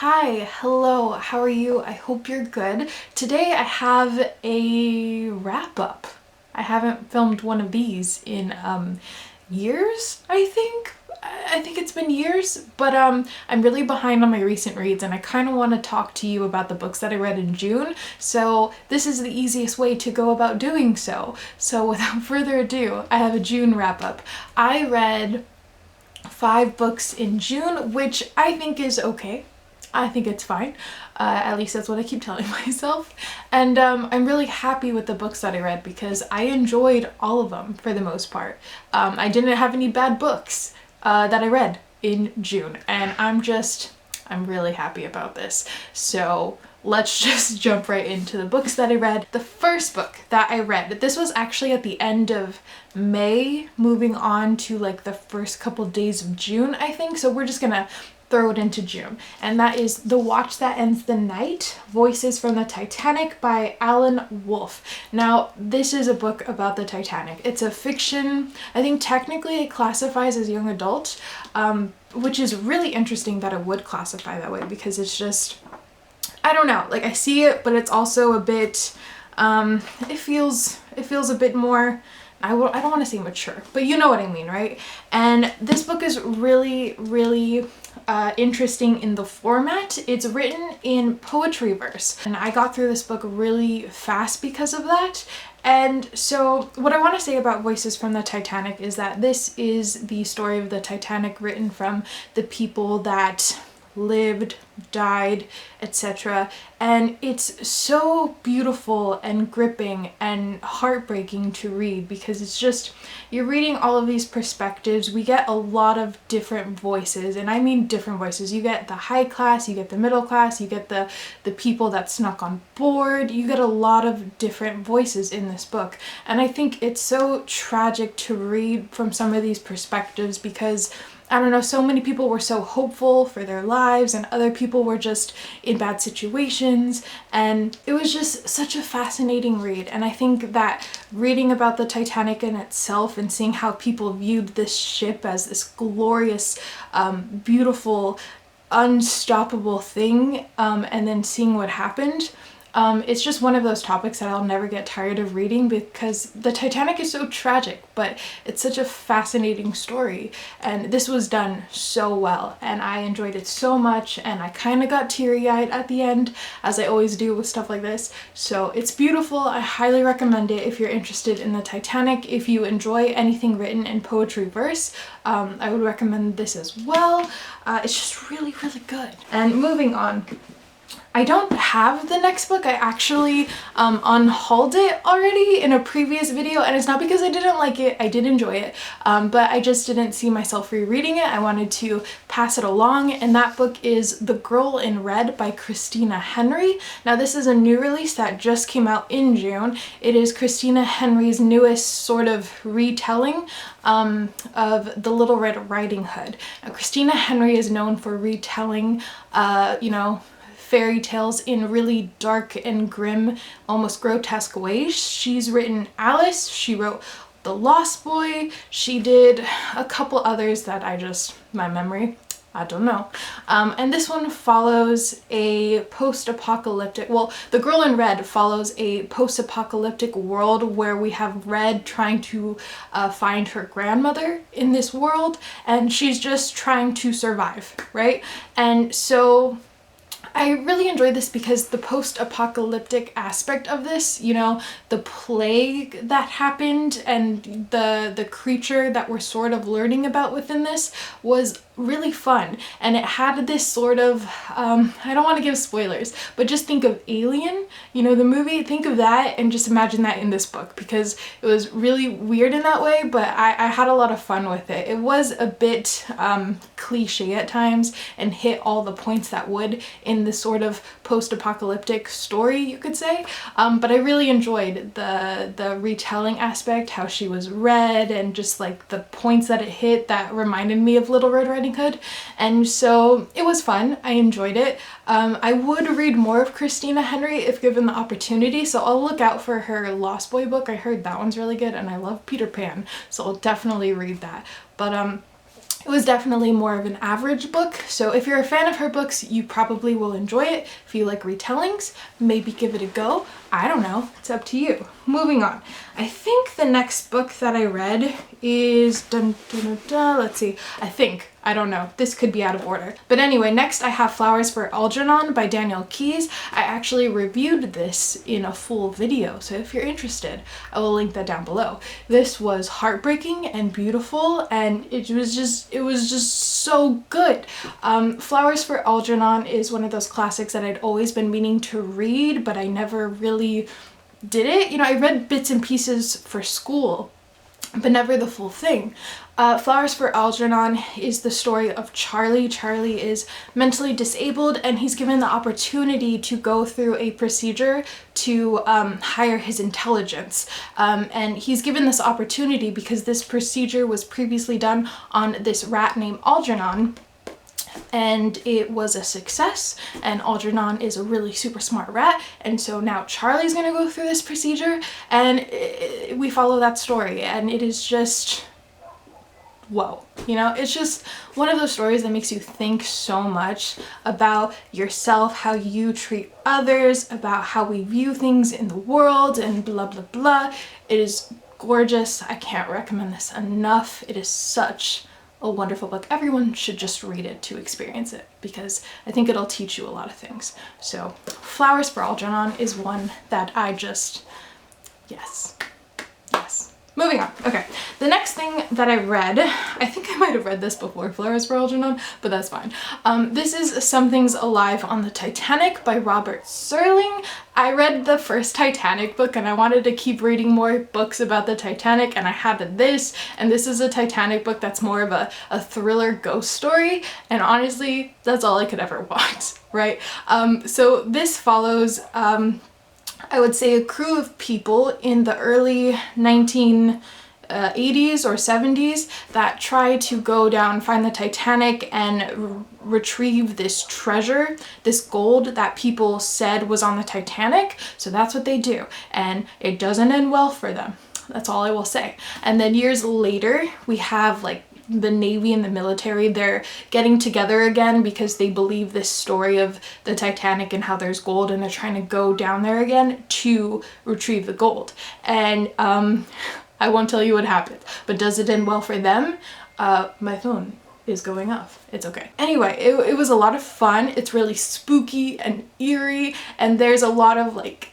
Hi, hello, how are you? I hope you're good. Today I have a wrap up. I haven't filmed one of these in years, I think. I think it's been years, but I'm really behind on my recent reads and I kind of want to talk to you about the books that I read in June, so this is the easiest way to go about doing so. So without further ado, I have a June wrap up. I read 5 books in June, which I think is okay. I think it's fine. At least that's what I keep telling myself. And I'm really happy with the books that I read because I enjoyed all of them for the most part. I didn't have any bad books that I read in June, and I'm really happy about this. So let's just jump right into the books that I read. The first book that I read, this was actually at the end of May, moving on to like the first couple days of June, I think. So we're just gonna throw it into June. And that is The Watch That Ends the Night, Voices from the Titanic by Alan Wolfe. Now, this is a book about the Titanic. It's a fiction. I think technically it classifies as young adult, which is really interesting that it would classify that way because it's just, I don't know, like I see it, but it's also a bit, it feels a bit more, I don't want to say mature, but you know what I mean, right? And this book is really, really interesting in the format. It's written in poetry verse, and I got through this book really fast because of that. And so what I want to say about Voices from the Titanic is that this is the story of the Titanic written from the people that lived, died, etc. And it's so beautiful and gripping and heartbreaking to read because it's just, you're reading all of these perspectives. We get a lot of different voices, and I mean different voices. You get the high class, you get the middle class, you get the people that snuck on board. You get a lot of different voices in this book. And I think it's so tragic to read from some of these perspectives because I don't know, so many people were so hopeful for their lives and other people were just in bad situations, and it was just such a fascinating read. And I think that reading about the Titanic in itself and seeing how people viewed this ship as this glorious, beautiful, unstoppable thing, and then seeing what happened, it's just one of those topics that I'll never get tired of reading because the Titanic is so tragic, but it's such a fascinating story. And this was done so well, and I enjoyed it so much, and I kind of got teary-eyed at the end, as I always do with stuff like this. So it's beautiful. I highly recommend it if you're interested in the Titanic. If you enjoy anything written in poetry verse, I would recommend this as well. It's just really, really good. And moving on, I don't have the next book. I actually unhauled it already in a previous video, and it's not because I didn't like it. I did enjoy it, but I just didn't see myself rereading it. I wanted to pass it along, and that book is The Girl in Red by Christina Henry. Now this is a new release that just came out in June. It is Christina Henry's newest sort of retelling of The Little Red Riding Hood. Now, Christina Henry is known for retelling, you know, fairy tales in really dark and grim, almost grotesque ways. She's written Alice, she wrote The Lost Boy, she did a couple others that my memory, I don't know. And this one follows a post-apocalyptic, well, The Girl in Red follows a post-apocalyptic world where we have Red trying to find her grandmother in this world, and she's just trying to survive, right? And so I really enjoyed this because the post-apocalyptic aspect of this, you know, the plague that happened and the creature that we're sort of learning about within this was really fun. And it had this sort of, I don't want to give spoilers, but just think of Alien, you know, the movie, think of that and just imagine that in this book because it was really weird in that way, but I had a lot of fun with it. It was a bit cliche at times and hit all the points that would in this sort of post-apocalyptic story, you could say, but I really enjoyed the retelling aspect, how she was red, and just like the points that it hit that reminded me of Little Red Riding Hood. And so it was fun. I enjoyed it. I would read more of Christina Henry if given the opportunity, so I'll look out for her Lost Boy book. I heard that one's really good, and I love Peter Pan, so I'll definitely read that. But It was definitely more of an average book, so if you're a fan of her books, you probably will enjoy it. If you like retellings, maybe give it a go. I don't know, it's up to you. Moving on. I think the next book that I read is, let's see, I don't know, this could be out of order. But anyway, next I have Flowers for Algernon by Danielle Keyes. I actually reviewed this in a full video, so if you're interested, I will link that down below. This was heartbreaking and beautiful, and it was just so good. Flowers for Algernon is one of those classics that I'd always been meaning to read, but I never really did it. You know, I read bits and pieces for school, but never the full thing. Flowers for Algernon is the story of Charlie. Charlie is mentally disabled, and he's given the opportunity to go through a procedure to hire his intelligence. And he's given this opportunity because this procedure was previously done on this rat named Algernon, and it was a success, and Algernon is a really super smart rat, and so now Charlie's gonna go through this procedure, and we follow that story, and it is just whoa. You know, it's just one of those stories that makes you think so much about yourself, how you treat others, about how we view things in the world, and blah blah blah. It is gorgeous. I can't recommend this enough. It is such a wonderful book. Everyone should just read it to experience it, because I think it'll teach you a lot of things. So Flowers for Algernon is one that I just, yes. Moving on. Okay, the next thing that I read, I think I might have read this before Flowers for Algernon, but that's fine. This is Something's Alive on the Titanic by Robert Serling. I read the first Titanic book and I wanted to keep reading more books about the Titanic, and I had this, and this is a Titanic book that's more of a thriller ghost story, and honestly, that's all I could ever want, right? So this follows I would say a crew of people in the early 1980s or 70s that try to go down, find the Titanic, and retrieve this treasure, this gold that people said was on the Titanic. So that's what they do, and it doesn't end well for them. That's all I will say. And then years later, we have like the Navy and the military, they're getting together again because they believe this story of the Titanic and how there's gold, and they're trying to go down there again to retrieve the gold. And I won't tell you what happened, but does it end well for them? My phone is going off. It's okay. Anyway, it was a lot of fun. It's really spooky and eerie, and there's a lot of like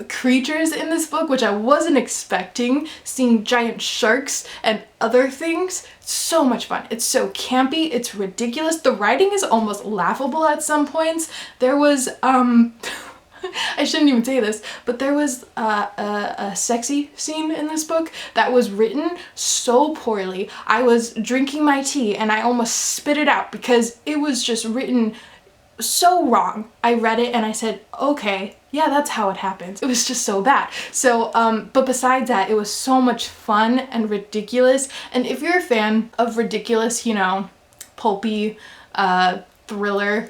creatures in this book, which I wasn't expecting, seeing giant sharks and other things. So much fun. It's so campy, it's ridiculous. The writing is almost laughable at some points. There was I shouldn't even say this, but there was a sexy scene in this book that was written so poorly. I was drinking my tea and I almost spit it out because it was just written so wrong. I read it and I said, okay, yeah, that's how it happens. It was just so bad. So, but besides that, it was so much fun and ridiculous. And if you're a fan of ridiculous, you know, pulpy, thriller,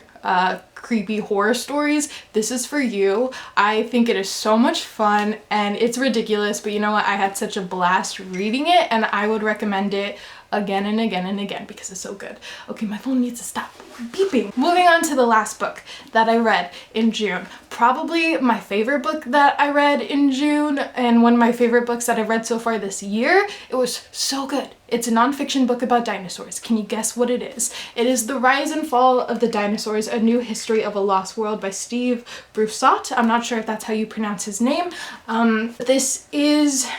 creepy horror stories, this is for you. I think it is so much fun and it's ridiculous, but you know what? I had such a blast reading it, and I would recommend it again and again and again because it's so good. Okay, my phone needs to stop beeping. Moving on to the last book that I read in June. Probably my favorite book that I read in June, and one of my favorite books that I've read so far this year. It was so good. It's a nonfiction book about dinosaurs. Can you guess what it is? It is The Rise and Fall of the Dinosaurs, A New History of a Lost World by Steve Broussard. I'm not sure if that's how you pronounce his name. This is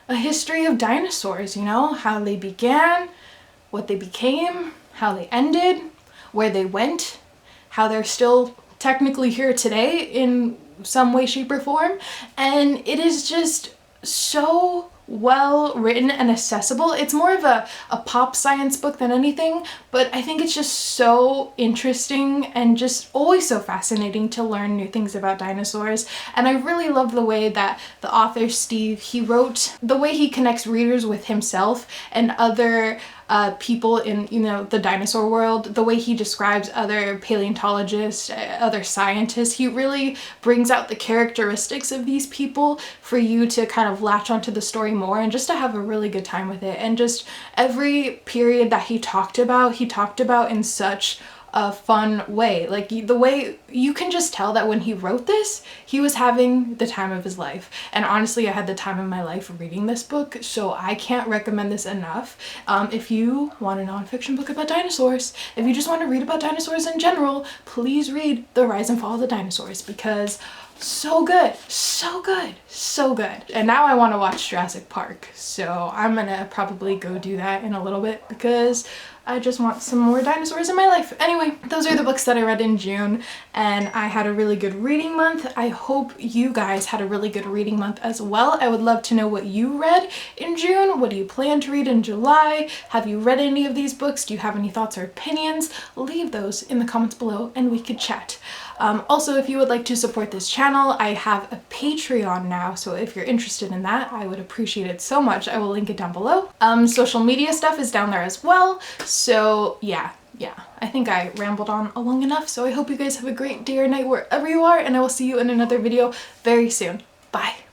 a history of dinosaurs, you know, how they began, what they became, how they ended, where they went, how they're still technically here today in some way, shape, or form. And it is just so well written and accessible. It's more of a pop science book than anything, but I think it's just so interesting and just always so fascinating to learn new things about dinosaurs. And I really love the way that the author Steve, he wrote, the way he connects readers with himself and other people in, you know, the dinosaur world, the way he describes other paleontologists, other scientists. He really brings out the characteristics of these people for you to kind of latch onto the story more and just to have a really good time with it. And just every period that he talked about in such a fun way. Like the way you can just tell that when he wrote this, he was having the time of his life. And honestly, I had the time of my life reading this book, so I can't recommend this enough. If you want a nonfiction book about dinosaurs, if you just want to read about dinosaurs in general, please read The Rise and Fall of the Dinosaurs, because so good, so good, so good. And now I want to watch Jurassic Park, so I'm gonna probably go do that in a little bit because I just want some more dinosaurs in my life. Anyway, those are the books that I read in June, and I had a really good reading month. I hope you guys had a really good reading month as well. I would love to know what you read in June. What do you plan to read in July? Have you read any of these books? Do you have any thoughts or opinions? Leave those in the comments below and we could chat. Also, if you would like to support this channel, I have a Patreon now, so if you're interested in that, I would appreciate it so much. I will link it down below. Social media stuff is down there as well, so yeah, I think I rambled on long enough, so I hope you guys have a great day or night wherever you are, and I will see you in another video very soon. Bye!